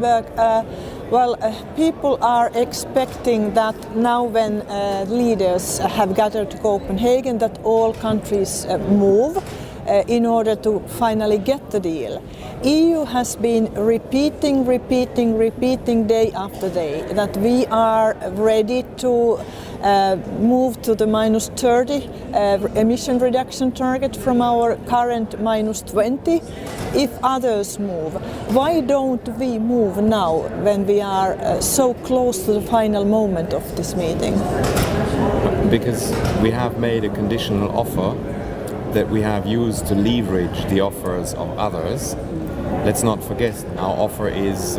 Falkenberg, people are expecting that now when leaders have gathered to Copenhagen that all countries move in order to finally get the deal. EU has been repeating day after day that we are ready to move to the minus 30 emission reduction target from our current minus 20 if others move. Why don't we move now when we are so close to the final moment of this meeting? Because we have made a conditional offer that we have used to leverage the offers of others. Let's not forget, our offer is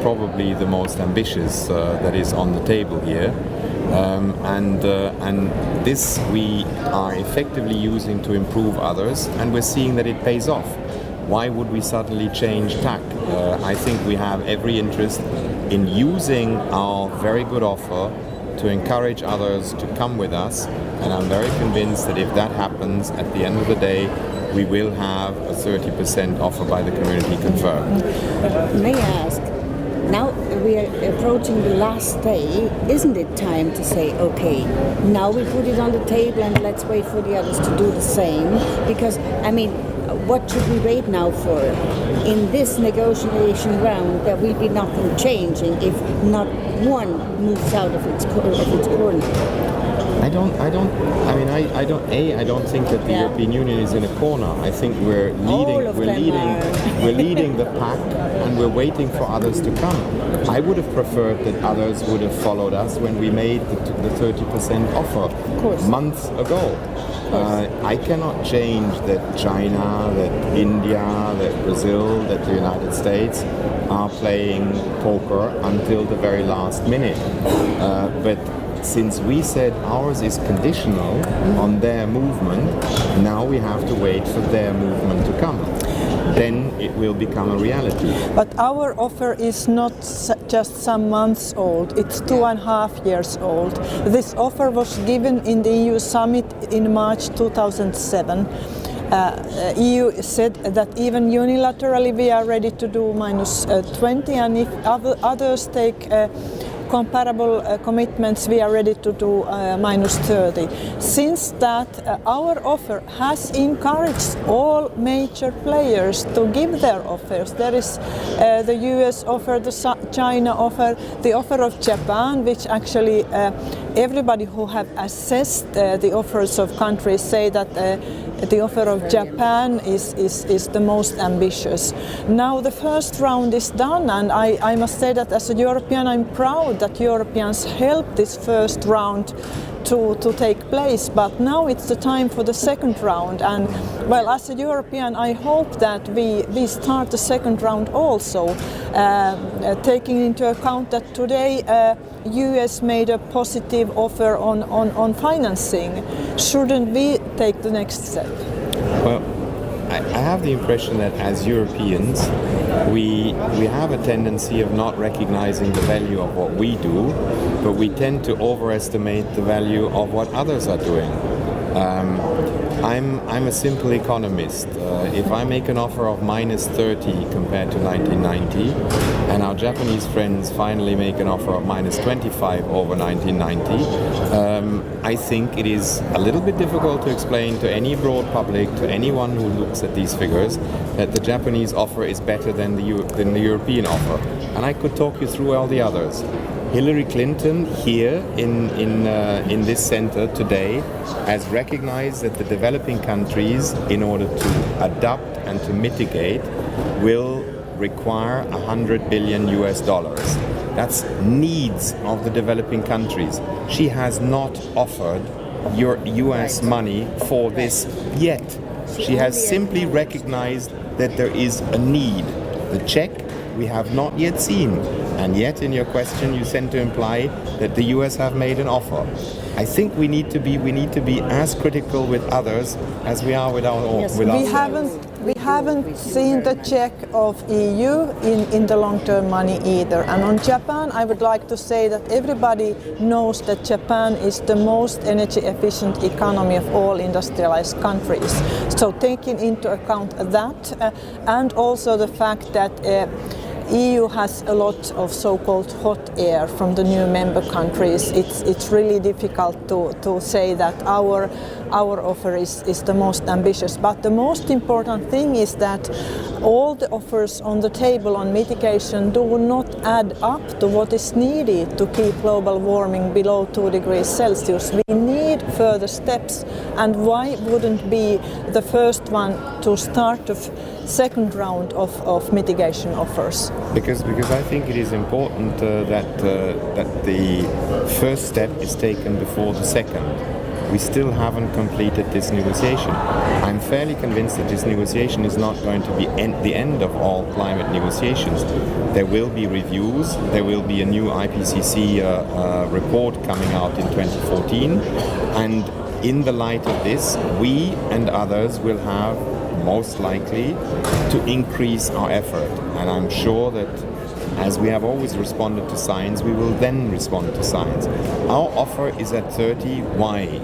probably the most ambitious that is on the table here. And this we are effectively using to improve others, and we're seeing that it pays off. Why would we suddenly change tack? I think we have every interest in using our very good offer to encourage others to come with us, and I'm very convinced that if that happens, at the end of the day, we will have a 30% offer by the community confirmed. May I ask, now we are approaching the last day, isn't it time to say, okay, now we put it on the table and let's wait for the others to do the same? Because, I mean, what should we wait now for? In this negotiation round, there will be nothing changing if not one moves out of its corner. I don't think that the European Union is in a corner. I think we're leading the pack, and we're waiting for others to come. I would have preferred that others would have followed us when we made the 30% offer months ago. I cannot change that China, that India, that Brazil, that the United States are playing poker until the very last minute. But since we said ours is conditional on their movement, now we have to wait for their movement to come. Then it will become a reality. But our offer is not just some months old, it's 2.5 years old. This offer was given in the EU summit in March 2007. EU said that even unilaterally we are ready to do minus 20, and if others take comparable commitments, we are ready to do minus 30. Since that, our offer has encouraged all major players to give their offers. There is the US offer, the China offer, the offer of Japan, which actually everybody who have assessed the offers of countries say that the offer of Japan is the most ambitious. Now the first round is done, and I must say that as a European I'm proud that Europeans helped this first round to take place, but now it's the time for the second round, and well, as a European I hope that we start the second round also, taking into account that today US made a positive offer on financing. Shouldn't we take the next step? Well, I have the impression that as Europeans we have a tendency of not recognizing the value of what we do, but we tend to overestimate the value of what others are doing. I'm a simple economist. If I make an offer of minus 30 compared to 1990, and our Japanese friends finally make an offer of minus 25 over 1990, I think it is a little bit difficult to explain to any broad public, to anyone who looks at these figures, that the Japanese offer is better than the European offer. And I could talk you through all the others. Hillary Clinton here in this center today has recognized that the developing countries, in order to adapt and to mitigate, will require $100 billion US. That's needs of the developing countries. She has not offered your US money for this yet. She has simply recognized that there is a need. The check we have not yet seen, and yet in your question you tend to imply that the US have made an offer. I think we need to be as critical with others as we are with our own. Yes, we haven't seen the check of EU in the long-term money either. And on Japan, I would like to say that everybody knows that Japan is the most energy efficient economy of all industrialized countries. So taking into account that and also the fact that EU has a lot of so-called hot air from the new member countries. It's really difficult to say that our offer is the most ambitious. But the most important thing is that all the offers on the table on mitigation do not add up to what is needed to keep global warming below 2 degrees Celsius. We need further steps, and why wouldn't be the first one to start the second round of mitigation offers? Because I think it is important that the first step is taken before the second. We still haven't completed this negotiation. I'm fairly convinced that this negotiation is not going to be the end of all climate negotiations. There will be reviews, there will be a new IPCC report coming out in 2014, and in the light of this, we and others will have most likely to increase our effort. And I'm sure that as we have always responded to science, we will then respond to science. Our offer is at 30. Why?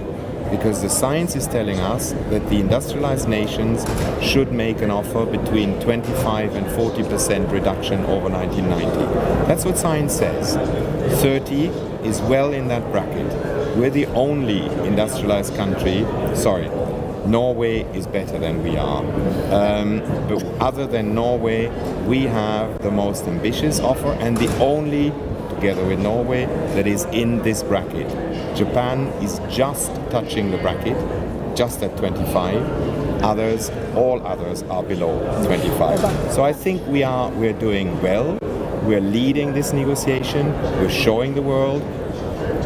Because the science is telling us that the industrialized nations should make an offer between 25 and 40% reduction over 1990. That's what science says. 30 is well in that bracket. We're the only industrialized country, Norway is better than we are. But other than Norway, we have the most ambitious offer and the only, together with Norway, that is in this bracket. Japan is just touching the bracket, just at 25. All others are below 25. So I think we're doing well. We're leading this negotiation. We're showing the world.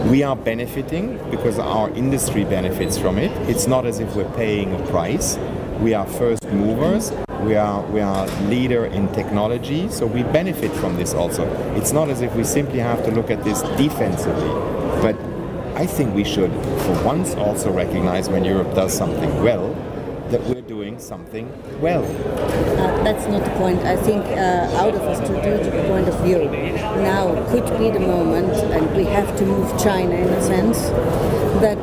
We are benefiting because our industry benefits from it. It's not as if we're paying a price. We are first movers. We are leader in technology, so we benefit from this also. It's not as if we simply have to look at this defensively. But I think we should, for once, also recognize when Europe does something well, that we're doing something well. That's not the point. I think out of a strategic point of view, now could be the moment, and we have to move China in a sense, that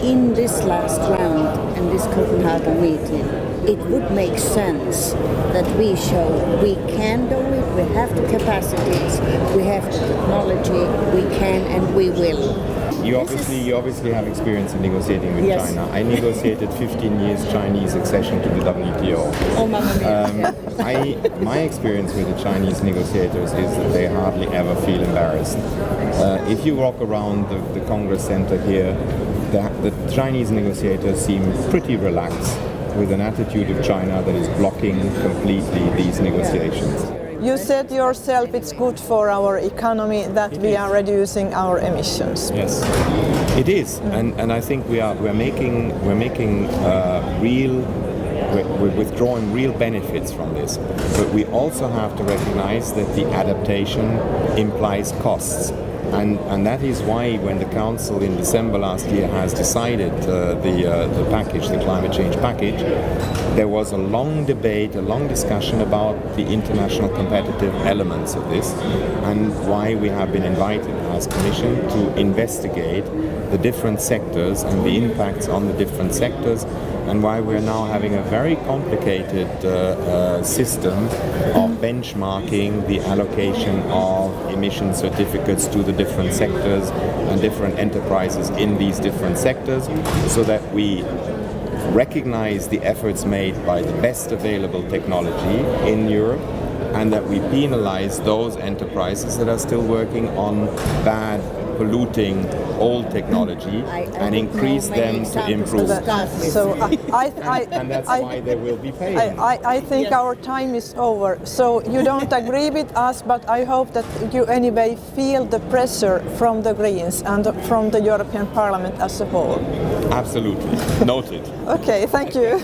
in this last round, in this Copenhagen meeting, it would make sense that we show we can do it, we have the capacities, we have the technology, we can and we will. You obviously have experience in negotiating with China. I negotiated 15 years Chinese accession to the WTO. Oh, mamma mia. My experience with the Chinese negotiators is that they hardly ever feel embarrassed. If you walk around the Congress Center here, the Chinese negotiators seem pretty relaxed, with an attitude of China that is blocking completely these negotiations. You said yourself it's good for our economy that we are reducing our emissions. Yes, it is, and I think we're withdrawing real benefits from this. But we also have to recognize that the adaptation implies costs. And that is why when the Council in December last year has decided the package, the climate change package, there was a long debate, a long discussion about the international competitive elements of this, and why we have been invited as Commission to investigate the different sectors and the impacts on the different sectors, and why we're now having a very complicated system of benchmarking the allocation of emission certificates to the different sectors and different enterprises in these different sectors, so that we recognize the efforts made by the best available technology in Europe, and that we penalize those enterprises that are still working on bad, polluting old technology and increase them to improve. So and that's why they will be paying. I think our time is over. So you don't agree with us, but I hope that you anyway feel the pressure from the Greens and from the European Parliament as a whole. Absolutely. Noted. Okay, thank you.